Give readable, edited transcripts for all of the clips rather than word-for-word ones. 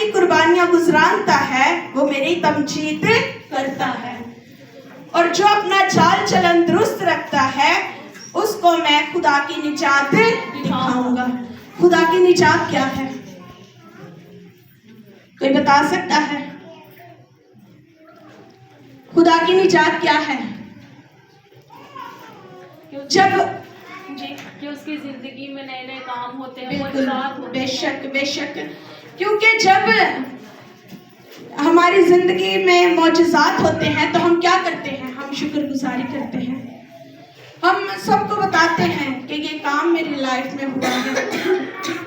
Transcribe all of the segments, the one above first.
की कुर्बानियां गुजरानता है वो मेरी तमजीद करता है, और जो अपना चाल चलन दुरुस्त रखता है उसको मैं खुदा की निजात दिखाऊंगा। खुदा की निजात क्या है? कोई बता सकता है? खुदा की निजात क्या है? जब कि उसकी जिंदगी में नए नए काम होते हैं, बिल्कुल, बेशक बेशक, क्योंकि जब हमारी जिंदगी में मौजज़ात होते हैं तो हम क्या करते हैं? हम शुक्रगुजारी करते हैं। हम सबको बताते हैं कि ये काम मेरी लाइफ में हुआ है,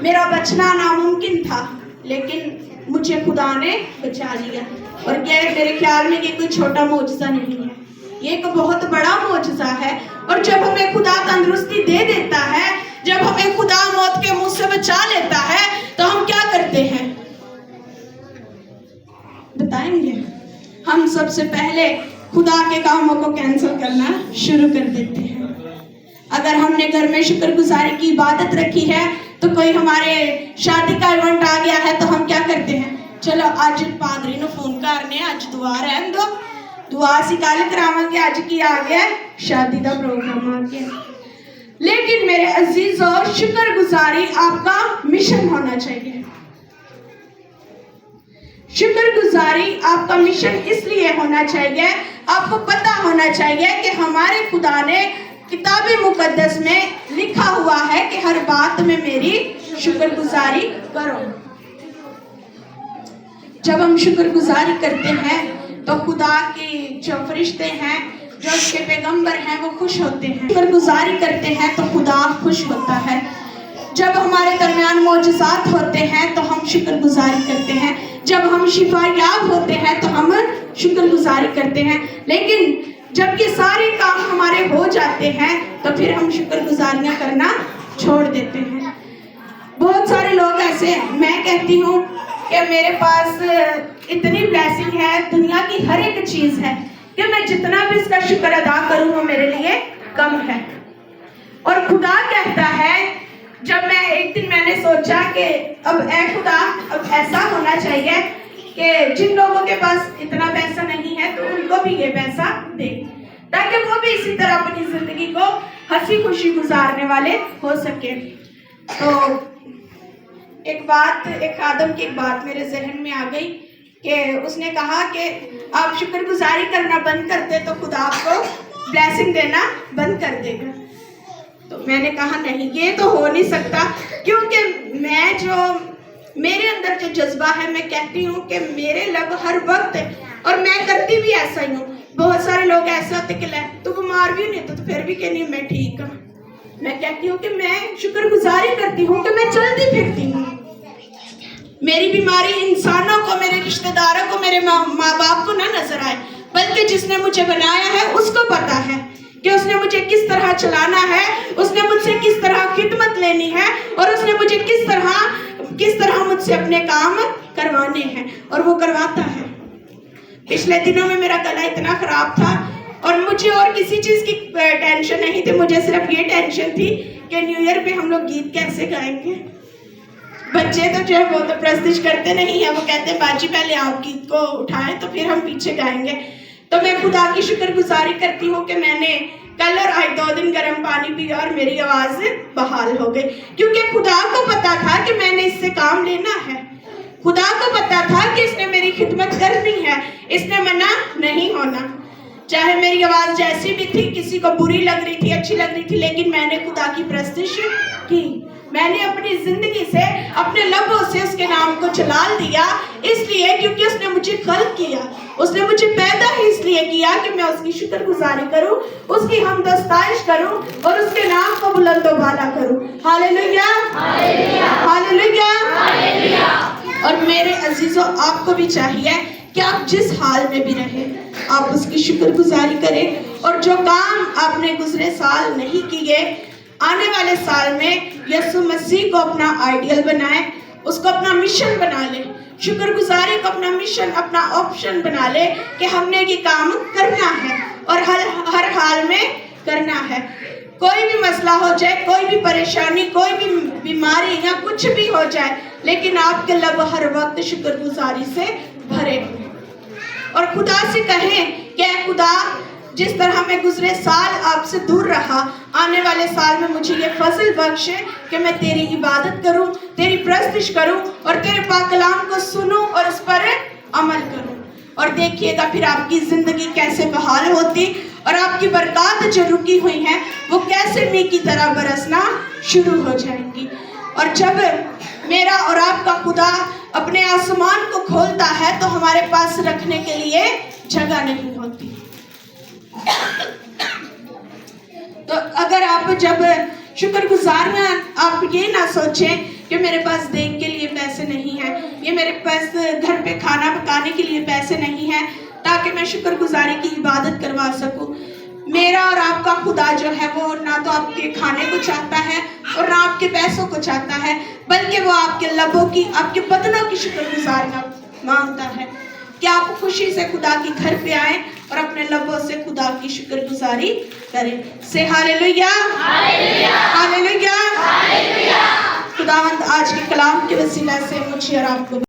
मेरा बचना नामुमकिन था लेकिन मुझे खुदा ने बचा लिया। और ये मेरे ख्याल में ये कोई छोटा मौजज़ा नहीं है, ये एक बहुत बड़ा मौजज़ा है। और जब हमें खुदा तंदुरुस्ती दे देता है, जब हमें खुदा मौत के मुंह से बचा लेता है, तो हम क्या करते हैं बताएंगे? हम सबसे पहले खुदा के कामों को कैंसिल करना शुरू कर देते हैं। अगर हमने घर में शुक्रगुजारी की इबादत रखी है तो कोई हमारे शादी का इवेंट आ गया है तो हम क्या करते हैं? चलो आज पादरी ने फोन करने, आज दुआ रहन दो, दुआ सी कल करावांगे, आज की आ गया शादी का प्रोग्राम आ गया। लेकिन मेरे अजीजों, शुक्रगुजारी आपका मिशन होना चाहिए। शुक्रगुजारी आपका मिशन इसलिए होना चाहिए, आपको पता होना चाहिए कि हमारे खुदा ने किताब मुकद्दस में लिखा हुआ है कि हर बात में मेरी शुक्रगुजारी करो। जब हम शुक्रगुजारी करते हैं तो खुदा के जो फरिश्ते हैं, जो उसके पैगंबर हैं, वो खुश होते हैं। शुक्रगुजारी करते हैं तो खुदा खुश होता है। जब हमारे दरमियान मौजज़ात होते हैं तो हम शुक्रगुजारी करते हैं। जब हम शिफा याब होते हैं तो हम शुक्रगुजारी करते हैं। लेकिन जब ये सारे काम हमारे हो जाते हैं तो फिर हम शुक्रगुजारियां करना छोड़ देते हैं। बहुत सारे लोग ऐसे हैं, मैं कहती हूँ कि मेरे पास इतनी ब्लेसिंग है, दुनिया की हर एक चीज़ है कि मैं जितना भी इसका शुक्र अदा करूँ वो मेरे लिए कम है। और खुदा कहता है, जब मैं एक दिन मैंने सोचा कि अब ऐ खुदा, अब ऐसा होना चाहिए कि जिन लोगों के पास इतना पैसा नहीं है तो उनको भी ये पैसा दे, ताकि वो भी इसी तरह अपनी जिंदगी को हंसी खुशी गुजारने वाले हो सके। तो एक आदम की एक बात मेरे जहन में आ गई कि उसने कहा कि आप शुक्रगुजारी करना बंद करते तो खुदा आपको ब्लेसिंग देना बंद कर देगा। तो मैंने कहा नहीं, ये तो हो नहीं सकता, क्योंकि मेरे अंदर जो जज्बा है, मैं कहती हूँ कि मेरे लग हर वक्त, और मैं करती भी ऐसा ही हूँ। बहुत सारे लोग ऐसे होते कि तू बीमार भी नहीं तो फिर भी कहनी मैं ठीक हूँ। मैं कहती हूँ कि मैं शुक्रगुजारी करती हूँ कि मैं चलती फिरती हूँ। मेरी बीमारी इंसानों को, मेरे रिश्तेदारों को, मेरे माँ बाप को ना नजर आए, बल्कि जिसने मुझे बनाया है उसको पता है कि उसने मुझे किस तरह चलाना है, उसने मुझसे किस तरह खिदमत लेनी है, और उसने मुझे किस तरह मुझसे अपने काम करवाने हैं, और वो करवाता है। पिछले दिनों में मेरा गला इतना खराब था और मुझे और किसी चीज़ की टेंशन नहीं थी, मुझे सिर्फ ये टेंशन थी कि न्यू ईयर पे हम लोग गीत कैसे गाएंगे। बच्चे तो जो है वो तो प्रस्तुत करते नहीं है, वो कहते हैं बाजी पहले आप गीत को उठाएं तो फिर हम पीछे गाएंगे। तो मैं खुदा की शुक्रगुजारी करती हूँ कि मैंने कल और आज 2 दिन गर्म पानी पिया और मेरी आवाज़ बहाल हो गई, क्योंकि खुदा को पता था कि मैंने इससे काम लेना है। खुदा को पता था कि इसने मेरी खिदमत करनी है, इसने मना नहीं होना। चाहे मेरी आवाज़ जैसी भी थी, किसी को बुरी लग रही थी, अच्छी लग रही थी, लेकिन मैंने खुदा की प्रस्तुत की। मैंने अपनी जिंदगी से, अपने लबों से उसके नाम को जलाल दिया, इसलिए क्योंकि उसने मुझे खल्क किया, उसने मुझे पैदा ही इसलिए किया कि मैं उसकी शुक्रगुजारी करूं, उसकी हमदस्ताइश करूं और उसके नाम को बुलंद व बाला करूं। Hallelujah, hallelujah, hallelujah. और मेरे अजीजों, आपको भी चाहिए कि आप जिस हाल में भी रहें आप उसकी शुक्रगुजारी करें, और जो काम आपने गुजरे साल नहीं किए, आने वाले साल में यीशु मसीह को अपना आइडियल बनाएं, उसको अपना मिशन बना ले, शुक्रगुजारी को अपना मिशन, अपना ऑप्शन बना ले कि हमने ये काम करना है और हर हाल में करना है। कोई भी मसला हो जाए, कोई भी परेशानी, कोई भी बीमारी या कुछ भी हो जाए, لیکن آپ کے لب ہر وقت شکر گزاری سے بھرے ہوئے. اور خدا سے کہیں کہ اے خدا، جس طرح میں گزرے سال آپ سے دور رہا، آنے والے سال میں مجھے یہ فضل بخشے کہ میں تیری عبادت کروں، تیری پرستش کروں اور تیرے پاک کلام کو سنوں اور اس پر عمل کروں. اور دیکھیے گا پھر آپ کی زندگی کیسے بحال ہوتی اور آپ کی برکات جو رکی ہوئی ہیں وہ کیسے می کی طرح برسنا شروع ہو جائیں گی. اور جب میرا اور آپ کا خدا اپنے آسمان کو کھولتا ہے تو ہمارے پاس رکھنے کے لیے جگہ نہیں ہوتی. تو اگر آپ جب شکر گزار ہیں، آپ یہ نہ سوچیں کہ میرے پاس دیگ کے لیے پیسے نہیں ہیں، یہ میرے پاس گھر پہ کھانا پکانے کے لیے پیسے نہیں ہیں تاکہ میں شکر گزاری کی عبادت کروا سکوں. میرا اور آپ کا خدا جو ہے وہ نہ تو آپ کے کھانے کو چاہتا ہے اور نہ آپ کے پیسوں کو چاہتا ہے، بلکہ وہ آپ کے لبوں کی، آپ کے بدنوں کی شکر گزاریاں مانگتا ہے. کہ آپ خوشی سے خدا کے گھر پہ آئیں اور اپنے لبوں سے خدا کی شکر گزاری کریں. سے ہاللویا، ہاللویا. خداوند آج کے کلام کے وسیلہ سے مجھے اور آپ کو